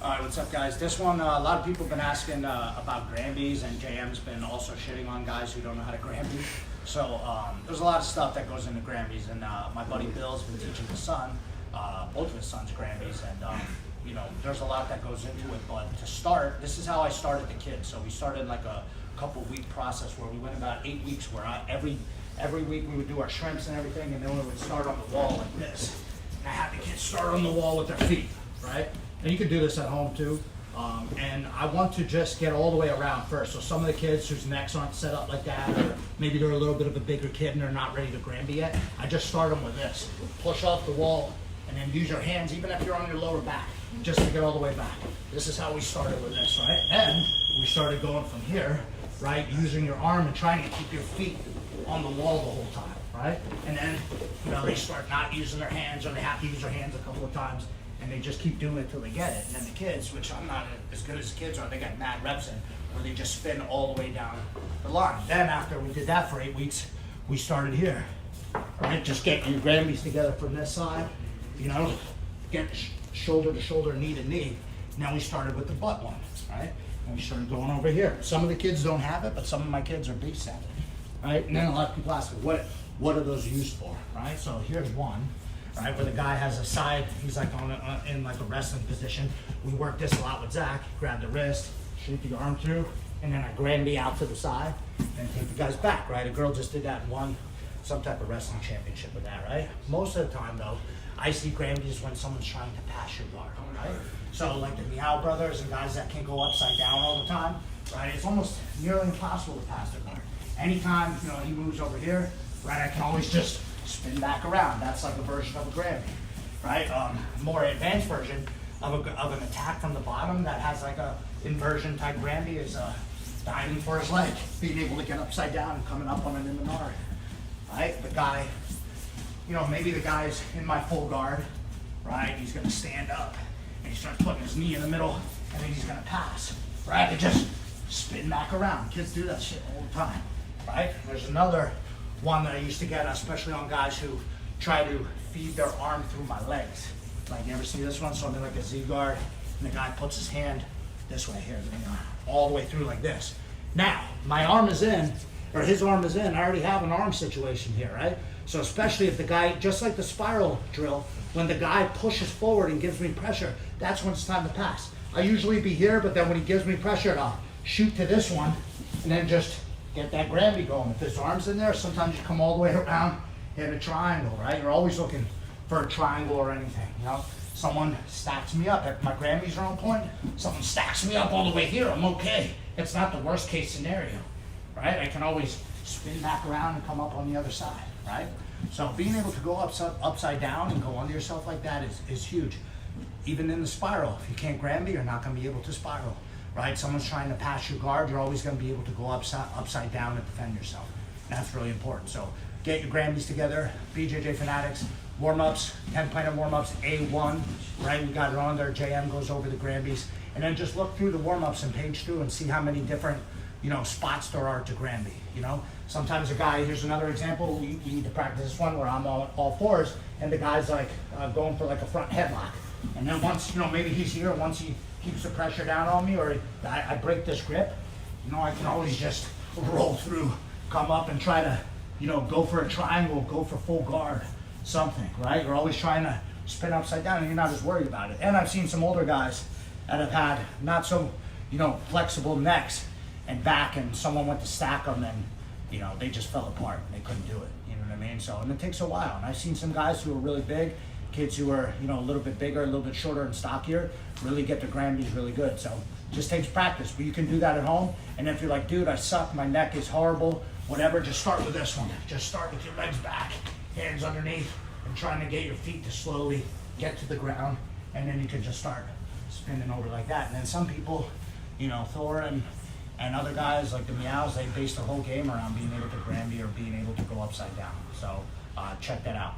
All right, what's up, guys? This one, a lot of people have been asking about Granbys, and JM's been also shitting on guys who don't know how to Granby. So there's a lot of stuff that goes into Granbys, and my buddy Bill's been teaching his son, both of his sons, Granbys, and you know, there's a lot that goes into it. But to start, this is how I started the kids. So we started like a couple-week process where we went about 8 weeks, where every week we would do our shrimps and everything, and then we would start on the wall like this. And I had the kids start on the wall with their feet, right? And you can do this at home too. And I want to just get all the way around first. So some of the kids whose necks aren't set up like that, or maybe they're a little bit of a bigger kid and they're not ready to Granby yet, I just start them with this. Push off the wall and then use your hands, even if you're on your lower back, just to get all the way back. This is how we started with this, right? And we started going from here, right? Using your arm and trying to keep your feet on the wall the whole time, right? And then, you know, they start not using their hands, or they have to use their hands a couple of times. And they just keep doing it till they get it. And then the kids, which I'm not as good as the kids are, they got mad reps in, where they just spin all the way down the line. Then after we did that for 8 weeks, we started here, right? Just get your Granbys together from this side, you know, get shoulder to shoulder, knee to knee. Now we started with the butt one, right? And we started going over here. Some of the kids don't have it, but some of my kids are beasts at it, right? And then a lot of people ask me, what are those used for, right? So here's one. Right, where the guy has a side, he's like in like a wrestling position. We work this a lot with Zach. Grab the wrist, shoot the arm through, and then I Granby out to the side and take the guys back, right? A girl just did that and won some type of wrestling championship with that, right? Most of the time though, I see Granbys when someone's trying to pass your guard, right? So like the Meow brothers and guys that can go upside down all the time, right? It's almost nearly impossible to pass their guard. Anytime, you know, he moves over here, right, I can always just spin back around. That's like a version of a Granby, right? More advanced version of an attack from the bottom that has like a inversion type Granby is diving for his leg, being able to get upside down and coming up on an Imanari, right? The guy, you know, maybe the guy's in my full guard, right? He's gonna stand up and he starts putting his knee in the middle and then he's gonna pass, right? And just spin back around. Kids do that shit all the time, right? There's another one that I used to get, especially on guys who try to feed their arm through my legs. Like, you ever see this one? So I'm in like a Z guard, and the guy puts his hand this way here, you know, all the way through like this. Now, my arm is in, or his arm is in, I already have an arm situation here, right? So especially if the guy, just like the spiral drill, when the guy pushes forward and gives me pressure, that's when it's time to pass. I usually be here, but then when he gives me pressure, I'll shoot to this one, and then just get that Granby going. If his arm's in there, sometimes you come all the way around, hit a triangle, right? You're always looking for a triangle or anything, you know? Someone stacks me up. If my Granbys are on point, someone stacks me up all the way here, I'm okay. It's not the worst case scenario, right? I can always spin back around and come up on the other side, right? So being able to go upside down and go under yourself like that is huge. Even in the spiral, if you can't Granby, you're not gonna be able to spiral. Right? Someone's trying to pass your guard, you're always going to be able to go upside down and defend yourself. That's really important. So get your Granbys together, BJJ Fanatics, warm-ups, 10-planar warm-ups, A1, right? We got it on there, JM goes over the Granbys, and then just look through the warm-ups and page through and see how many different, you know, spots there are to Granby, you know? Sometimes a guy, here's another example, we need to practice this one where I'm on all fours, and the guy's like going for like a front headlock. And then once, you know, maybe he's here, once he keeps the pressure down on me, or I break this grip, you know, I can always just roll through, come up and try to, you know, go for a triangle, go for full guard, something, right? You're always trying to spin upside down and you're not as worried about it. And I've seen some older guys that have had not so, you know, flexible necks and back, and someone went to stack them and, you know, they just fell apart and they couldn't do it, you know what I mean? So, and it takes a while. And I've seen some guys who are really big, kids who are, you know, a little bit bigger, a little bit shorter and stockier, really get their Granbys really good. So just takes practice, but you can do that at home. And if you're like, dude, I suck, my neck is horrible, whatever, just start with this one. Just start with your legs back, hands underneath, and trying to get your feet to slowly get to the ground. And then you can just start spinning over like that. And then some people, you know, Thor and other guys like the Meows, they base their whole game around being able to Granby or being able to go upside down. So check that out.